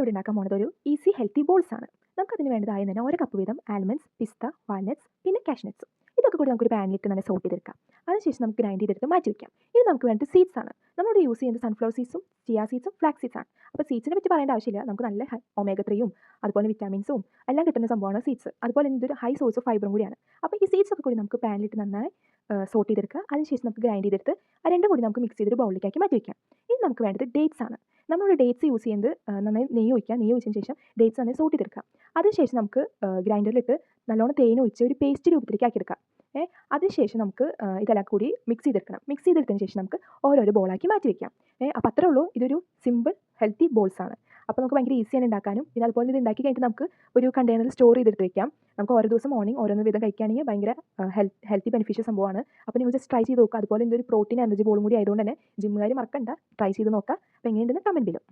നമ്മളിവിടെ ഉണ്ടാക്കാൻ പോകുന്നത് ഒരു ഈസി ഹെൽത്തി ബോൾസ് ആണ്. നമുക്കതിന് വേണ്ടതായ തന്നെ 1 കപ്പ് വീതം ആൽമണ്ട്സ്, പിസ്ത, വാൽനട്ട്സ്, പിന്നെ കാഷ്നട്ട്സ്. ഇതൊക്കെ കൂടി നമുക്കൊരു പാനിലിട്ട് തന്നെ സോട്ട് ചെയ്തെടുക്കാം. അതിനുശേഷം നമുക്ക് ഗ്രൈൻഡ് ചെയ്തെടുത്ത് മാറ്റി വയ്ക്കാം. ഇത് നമുക്ക് വേണ്ടത് സീഡ്സ് ആണ്. നമ്മളിവിടെ യൂസ് ചെയ്യുന്നത് സൺഫ്ലവർ സീഡ്സും ചിയ സീഡ്സും ഫ്ലാക്സ് സീഡ്സ് ആണ്. അപ്പോൾ സീഡ്സിനെ പറ്റി പറയേണ്ട ആവശ്യമില്ല. നമുക്ക് നല്ല ഒമേഗ 3യും അതുപോലെ വിറ്റാമിൻസും എല്ലാം കിട്ടുന്ന സംഭവമാണ് സീഡ്സ്. അതുപോലെ ഇതൊരു ഹൈ സോഴ്സ് ഓഫ് ഫൈബറും കൂടിയാണ്. അപ്പോൾ ഈ സീഡ്സ് ഒക്കെ കൂടി നമുക്ക് പാനിലിട്ട് നന്നായി സോട്ട് ചെയ്തെടുക്കുക. അതിനുശേഷം നമുക്ക് ഗ്രൈൻഡ് ചെയ്തെടുത്ത് രണ്ടും കൂടി നമുക്ക് മിക്സ് ചെയ്തൊരു ബൗളിലേക്കാക്കി മാറ്റി വയ്ക്കാം. ഇനി നമുക്ക് വേണ്ടത് ഡേറ്റ്സ് ആണ്. നമ്മളിവിടെ ഡേറ്റ്സ് യൂസ് ചെയ്യുന്നത് നന്നായി നെയ്യ് ഒഴിക്കുക. നെയ്യ് ഒഴിച്ചതിന് ശേഷം ഡേറ്റ്സ് നന്നായി സോട്ട് ചെയ്തെടുക്കുക. അതിനുശേഷം നമുക്ക് ഗ്രൈൻഡറിലിട്ട് നല്ലോണം തേൻ ഒഴിച്ച് ഒരു പേസ്റ്റ് രൂപത്തിലേക്ക് ആക്കിയെടുക്കാം. അതിനുശേഷം നമുക്ക് ഇതെല്ലാം കൂടി മിക്സ് ചെയ്തെടുക്കണം. മിക്സ് ചെയ്തെടുത്തതിന് ശേഷം നമുക്ക് ഓരോരോ ബോളാക്കി മാറ്റി വയ്ക്കാം. അപ്പോൾ അത്രേ ഉള്ളൂ. ഇതൊരു സിമ്പിൾ ഹെൽത്തി ബോൾസ് ആണ്. അപ്പോൾ നമുക്ക് ഭയങ്കര ഈസിയാണ് ഉണ്ടാക്കാനും. പിന്നെ അതുപോലെ ഇത് ഉണ്ടാക്കി കഴിഞ്ഞിട്ട് നമുക്ക് ഒരു കണ്ടെയ്നറിൽ സ്റ്റോർ ചെയ്തെടുത്ത് വയ്ക്കാം. നമുക്ക് ഓരോ ദിവസം മോർണിംഗ് ഓരോന്ന് വീതം കഴിക്കുകയാണെങ്കിൽ ഭയങ്കര ഹെൽത്തി ബെനിഫിഷ്യൽ സംഭവമാണ്. അപ്പോൾ നിങ്ങൾ ജസ്റ്റ് ട്രൈ ചെയ്ത് നോക്കുക. അതുപോലെ ഇതൊരു പ്രോട്ടീൻ എനർജി ബോളും കൂടി ആയതുകൊണ്ട് തന്നെ ജിമ്മുകാർ മറക്കണ്ട, ട്രൈ ചെയ്ത് നോക്കുക. അപ്പോൾ എങ്ങനെയുണ്ടെന്ന് കമൻറ്റ് ചെയ്യും.